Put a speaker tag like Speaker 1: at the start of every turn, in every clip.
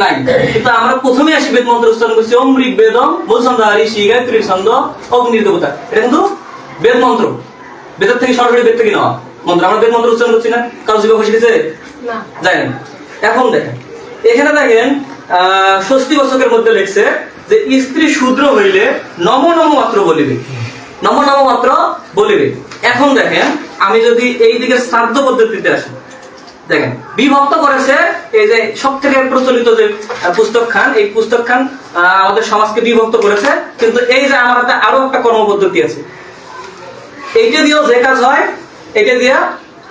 Speaker 1: নাই, কিন্তু আমরা প্রথমে আসি বেদ মন্ত্র উচ্চারণ করছি ওম ঋগ বেদম মধুসন্ধাহারি শ্রী গায়ত্রী ছন্দ অগ্নির দেবতা। এটা কিন্তু বেদ মন্ত্র, বেদের থেকে সরাসরি বেদ থেকে নেওয়া মন্ত্র। আমরা বেদ মন্ত্র উচ্চারণ করছি না, কারো জীবন খুশি দিয়েছে না, জানেন। এখন দেখেন এখানে দেখেন ষষ্ঠী বচকের মধ্যে লিখছে যে স্ত্রী শূদ্র হইলে নম নম মাত্র বলিবে, নম নম মাত্র বলিবে। এখন দেখেন আমি যদি এই দিকে শ্রাদ্ধ পদ্ধতিতে আসি, দেখেন বিভক্ত করেছে এই যে সব থেকে প্রচলিত যে পুস্তক খান, এই পুস্তক খান আমাদের সমাজকে বিভক্ত করেছে। কিন্তু এই যে আমার আরো একটা কর্ম পদ্ধতি আছে, এইটা দিয়েও যে কাজ হয় এটা দিয়া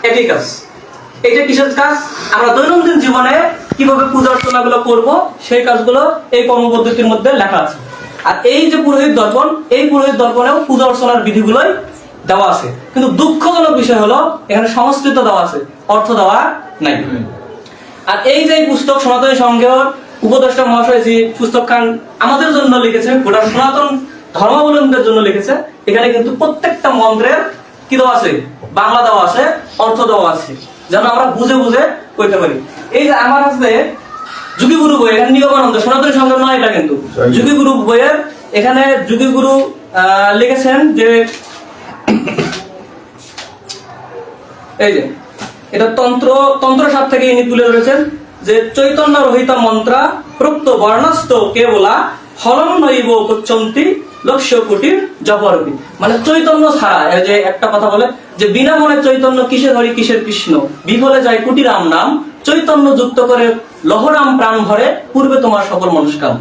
Speaker 1: একই কাজ। এটা কিসের কাজ? আমরা দৈনন্দিন জীবনে কিভাবে পূজা অর্চনা গুলো করবো সেই কাজগুলো এই কর্ম পদ্ধতির মধ্যে লেখা আছে। আর এই যে পুরোহিত দর্পণ, এই পুরোহিত দর্পণেও পূজা অর্চনার বিধিগুলোই দেওয়া আছে। কিন্তু দুঃখজনক বিষয় হলো এখানে সংস্কৃত দেওয়া আছে, অর্থ দেওয়া নাই। আর এই যে পুস্তক সনাতনী সংঘের উপদেষ্টা মহাশয় যে পুস্তক খান আমাদের জন্য লিখেছে, গোটা সনাতন ধর্মাবলম্বীদের জন্য লিখেছে, এখানে কিন্তু প্রত্যেকটা মন্ত্রের কি দেওয়া আছে, বাংলা দেওয়া আছে, অর্থ দেওয়া আছে, যেন আমরা বুঝে বুঝে করতে পারি। এই যে আমার আছে যোগীগুরু বই, এখানে নিগমানন্দ সনাতনী সংঘ নয়, এটা কিন্তু যোগীগুরু বইয়ের। এখানে যোগীগুরু লিখেছেন যে এই যে এটা তন্ত্রসার থেকে ইনি তুলে ধরেছেন যে চৈতন্য রহিত মন্ত্রা প্রক্ত বর্ণস্থ কেবলা ফলন নৈব পচ্যন্তি লক্ষ্য কোটির জপরবি। মানে চৈতন্য ছাড়া, এই যে একটা কথা বলে যে বিনা মনে চৈতন্য কিসের হরি কিসের কৃষ্ণ, বিফলে যায় কোটি রাম নাম, চৈতন্য যুক্ত করে লহরাম প্রাণ ভরে পূর্বে তোমার সকল মনস্কাম।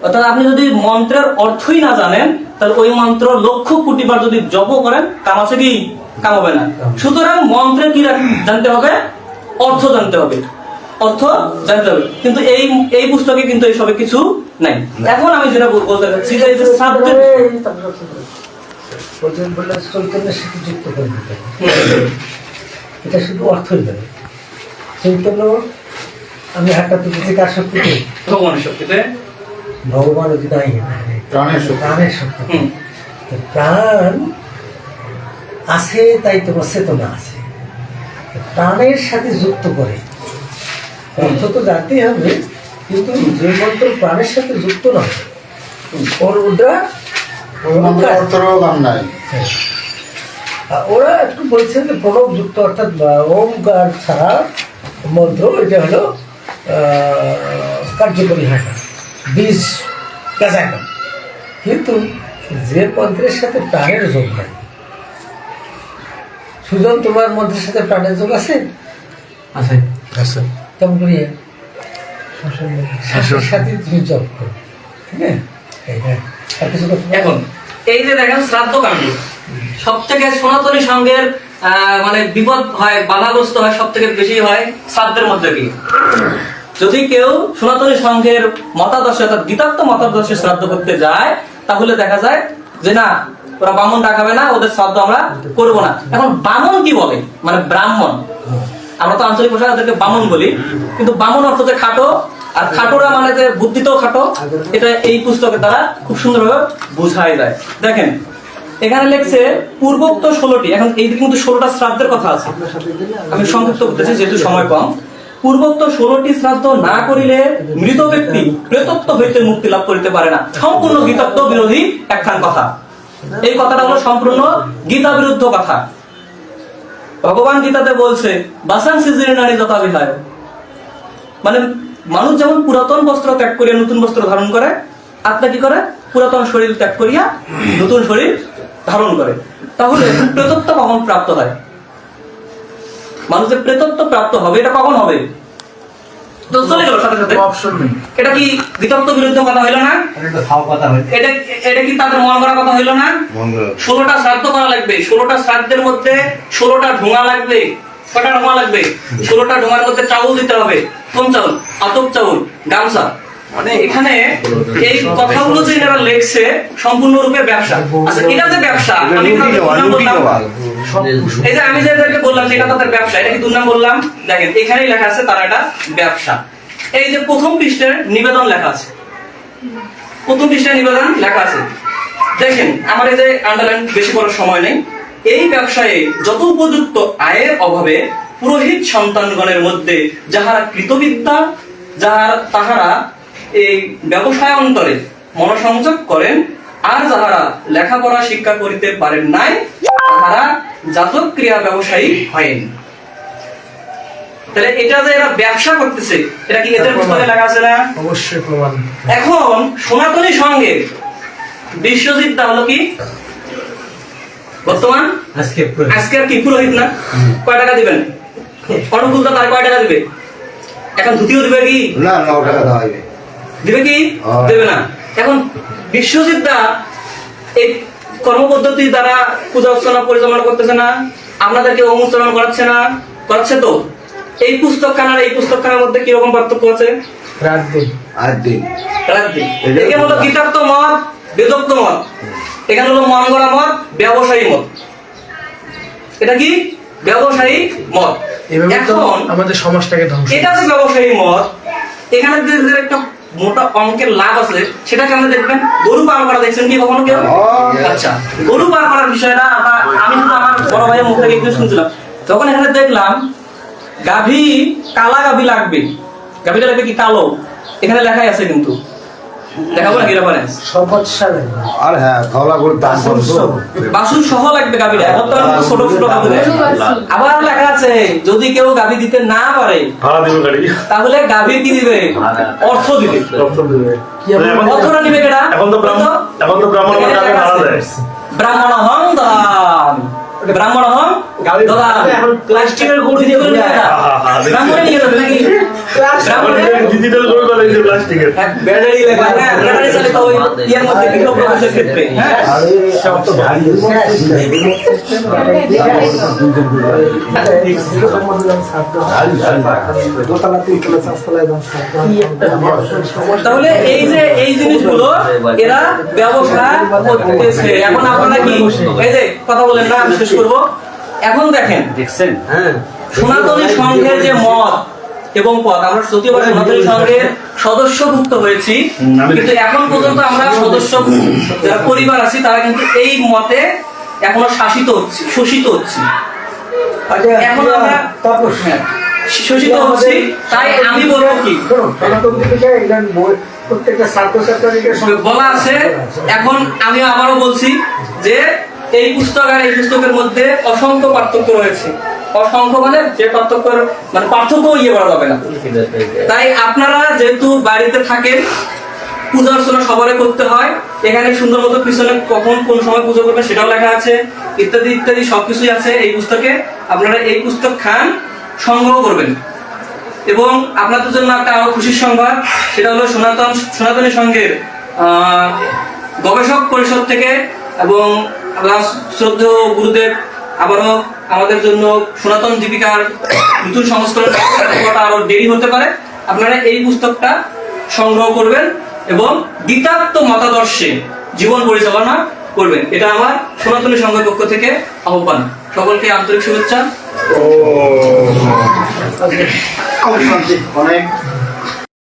Speaker 1: অর্থাৎ আপনি যদি মন্ত্রের অর্থই না জানেন, তাহলে ওই মন্ত্র লক্ষ কোটি বার যদি জপ করেন, কাম আছে কি? কাম হবে না। সুতরাং মন্ত্রের কি জানতে হবে? অর্থ জানতে হবে, অর্থ জানতে হবে। কিন্তু এই পুস্তকে কিন্তু এই সবে কিছু নাই। এখন আমি যেটা বলতে চাচ্ছি যে এই যে শ্রাদ্ধের
Speaker 2: চৈতন্যের সাথে যুক্ত করে দিতে এটা শুধু অর্থই দেবে। চৈতন্য আমি হাতটা তুলেছি কার শক্তিতে?
Speaker 1: ভগবানের শক্তিতে।
Speaker 2: ভগবান যদি নাই, প্রাণের শক্তি। প্রাণ আছে তাই তোমার চেতনা আছে, প্রাণের সাথে যুক্ত করে। অর্থ তো জানতেই হবে, কিন্তু যে মন্ত্র প্রাণের সাথে যুক্ত নয় ওরা একটু বলছেন যে প্রণব যুক্ত, অর্থাৎ ওমকার ছাড়া মন্ত্র এটা হলো কার্যকরী হয় না, বীজ কাজায় না। কিন্তু যে মন্ত্রের সাথে প্রাণের যোগ হয়, সুজন তোমার মন্ত্রের সাথে প্রাণের যোগ আছে?
Speaker 1: আছে,
Speaker 2: আছে। তেমন করি শ্বাসের সাথে তুমি জপ করো, ঠিক আছে?
Speaker 1: এখন এই যে দেখেন শ্রাদ্ধ কাণ্ড সব থেকে সনাতনী সংঘের মানে বিপদ হয়, বাধাগ্রস্ত হয়, সব থেকে বেশি হয় শ্রাদ্ধের মধ্যে কি। যদি কেউ সনাতনী সংঘের মতাদর্শে অর্থাৎ গীতার্থ মতাদর্শে শ্রাদ্ধ করতে যায়, তাহলে দেখা যায় যে না, ওরা বামন ডাকাবে না, ওদের শ্রাদ্ধ আমরা করবো না। এখন বামন কি বলে? মানে ব্রাহ্মণ। আমরা তো আঞ্চলিক ভাষায় ওদেরকে বামন বলি, কিন্তু বামন অর্থ যে খাটো, আর খাটোরা মানে যে বুদ্ধিতেও খাটো, এটা এই পুস্তকের দ্বারা খুব সুন্দরভাবে বোঝাই যায়। দেখেন এখানে লেখছে পূর্বোক্ত 16টি, এখন এইদিকে কিন্তু 16টা শ্রাদ্ধের কথা আছে, আমি সংক্ষিপ্ত করতেছি যেহেতু সময় কম। পূর্বোক্ত 16টি শ্রাদ্ধ না করিলে মৃত ব্যক্তি প্রেতত্ব হইতে মুক্তি লাভ করিতে পারে না। সম্পূর্ণ গীতাত্ব বিরোধী একখান কথা। এই কথাটা হলো সম্পূর্ণ গীতা বিরুদ্ধ কথা। ভগবান গীতাতে বলছে বাসাং সিজিরে নারী যথা বিহায়, মানে মানুষ যেমন পুরাতন বস্ত্র ত্যাগ করিয়া নতুন বস্ত্র ধারণ করে, আত্মা কি করে? পুরাতন শরীর ত্যাগ করিয়া নতুন শরীর ধারণ করে। তাহলে প্রেতত্ব কখন প্রাপ্ত হয়? মানুষের প্রেতত্ব প্রাপ্ত হবে, এটা কখন হবে? তো চলে গেল সাথে সাথে। এটা কি গীতাত্ব বিরুদ্ধ কথা হইলো না? এটা কি তাদের মন করা কথা হইলো না? 16টা শ্রাদ্ধ করা লাগবে, 16টা শ্রাদ্ধের মধ্যে 16টা ঢোঙা লাগবে। কটা ঢোঙা লাগবে? 16টা ঢোঙার মধ্যে চাউল দিতে হবে। কোন চাউল? আতপ চাউল, গামছা। মানে এখানে এই কথাগুলো যে এরা লেখছে সম্পূর্ণরূপে ব্যবসা। আচ্ছা এটা যে ব্যবসা, আমি এই যে আমি যাদেরকে বললাম যে এটা তাদের ব্যবসা, এটা কি দুর্নাম বললাম? দেখেন এখানেই লেখা আছে তারা এটা ব্যবসা। এই যে প্রথম পৃষ্ঠার নিবেদন লেখা আছে, প্রথম পৃষ্ঠার নিবেদন লেখা আছে। দেখেন আমার এই যে আন্ডারলাইন, বেশি করার সময় নেই। এই ব্যবসায়ে যত উপযুক্ত আয়ের অভাবে পুরোহিত সন্তানগণের মধ্যে যাহারা কৃতবিদ্যা তাহারা এই ব্যবসায় অন্তরে মনোসংযোগ করেন, আর যাহারা লেখাপড়া শিক্ষা করিতে পারেন নাই তাহারা জাতক ক্রিয়া ব্যবসায়ী হয়েন। তাহলে এটা যে এরা ব্যবসা করতেছে, এটা কি এদের পুস্তকে লেখা আছে না?
Speaker 2: অবশ্যই প্রমাণ।
Speaker 1: এখন সনাতনী সঙ্গে বিশ্বজিৎদা হলো কি বর্তমান আজকের কি পুরোহিত না? কয় টাকা দিবেন? অনুকূলতা তার কয় টাকা দিবে? এখন ধুতিও দিবে কি
Speaker 3: না? 9 টাকা দেওয়া হবে।
Speaker 1: দিবে কি? দেবে না। এখন বিশ্বজিৎদা এই কর্মপদ্ধতি দ্বারা পূজা অর্চনা পরিচালনা করতেছে না, আপনাদেরকে অনুচরণ করাচ্ছে না? করাচ্ছে তো। এই পুস্তকখানা আর এই পুস্তকখানার মধ্যে কি রকম পার্থক্য আছে?
Speaker 3: রাত দিন
Speaker 1: এখানে হলো গীতার্থ মত, বেদোক্ত মত, এখানে হলো মন গড়া মত, ব্যবসায়ী মত। এটা কি? ব্যবসায়ী মত। এখন
Speaker 2: আমাদের সমাজটাকে ধ্বংস।
Speaker 1: এটা যে ব্যবসায়ী মত, এখানে যে একটা মোটা অঙ্কের লাভ আছে সেটা কেমন দেখবেন? গরু পার করা দেখছেন কি কখনো কেউ? আচ্ছা, গরু পার করার বিষয়টা আমি শুধু আমার বড় ভাইয়ের মুখ থেকে একটু শুনছিলাম। তখন এখানে দেখলাম গাভী, কালা গাভী লাগবে। গাভীটা লাগবে কি? কালো। এখানে লেখাই আছে, কিন্তু দেখাবো না কি রেফারেন্স?
Speaker 3: আর হ্যাঁ, ধলা করে দাম
Speaker 1: বাছুর সহ লাগবে গাভীটা। এখন তো ছোট ছোট গাভী দেয়। আবার লেখা আছে যদি কেউ গাভী দিতে না পারে তাহলে গাভী কি দিবে? অর্থ দিবে। অর্থটা নিবে কেডা? ব্রাহ্মণ হং দান, ব্রাহ্মণ হং দান। প্লাস্টিকের গরু দিয়ে করে না, ব্রাহ্মণে নিয়ে যাবে নাকি?
Speaker 4: ডিজিটাল গরু বলে যে প্লাস্টিকের
Speaker 1: ব্যাটারি লাগা না, ব্যাটারি চালিত ওই ইয়ার মধ্যে বিপ্লব প্রকাশের ক্ষেত্রে। হ্যাঁ,
Speaker 3: সব তো ভারী
Speaker 1: তাহলে এই জিনিসগুলো এরা ব্যবসা করতেছে। এখন আপনারা কি এই যে কথা বলেন না, আমি শেষ করবো। এখন দেখেন, সনাতনী সংঘের যে মত এবং পথ, আমরা যদিও সনাতনী সংঘের সদস্যভুক্ত হয়েছি, কিন্তু এখন পর্যন্ত আমরা সদস্য যারা পরিবার আছি তারা কিন্তু এই মতে এখনো শোষিত হচ্ছি। এখন আমরা শোষিত হচ্ছি। তাই আমি বলবো কি, বলা আছে, এখন আমি আবারও বলছি যে এই পুস্তক আর এই পুস্তকের মধ্যে অসংখ্য পার্থক্য রয়েছে। অসংখ্য মানে যে পার্থক্য, মানে পার্থক্য ইয়ে করা যাবে না। তাই আপনারা যেহেতু বাড়িতে থাকেন, পূজা অর্চনা সবারই করতে হয়। এখানে সুন্দর মতো পিছনে কখন কোন সময় পুজো করবেন সেটাও লেখা আছে, ইত্যাদি ইত্যাদি সবকিছুই আছে এই পুস্তকে। আপনারা এই পুস্তক খান, সংগ্রহ করবেন। এবং আপনাদের জন্য একটা আরো খুশির সংবাদ, সেটা হলো সনাতনী সংঘের গবেষক পরিষদ থেকে এবং শ্রদ্ধেয় গুরুদেব আবারও আমাদের জন্য সনাতন দীপিকার নতুন সংস্করণ আরো দেরি হতে পারে। আপনারা এই পুস্তকটা সংগ্রহ করবেন এবং গীতাত্ম মতাদর্শে জীবন পরিচালনা করবেন। এটা আমার সনাতনী সংঘের পক্ষ থেকে আহ্বান। সকলকে আন্তরিক শুভেচ্ছা।
Speaker 3: অনেক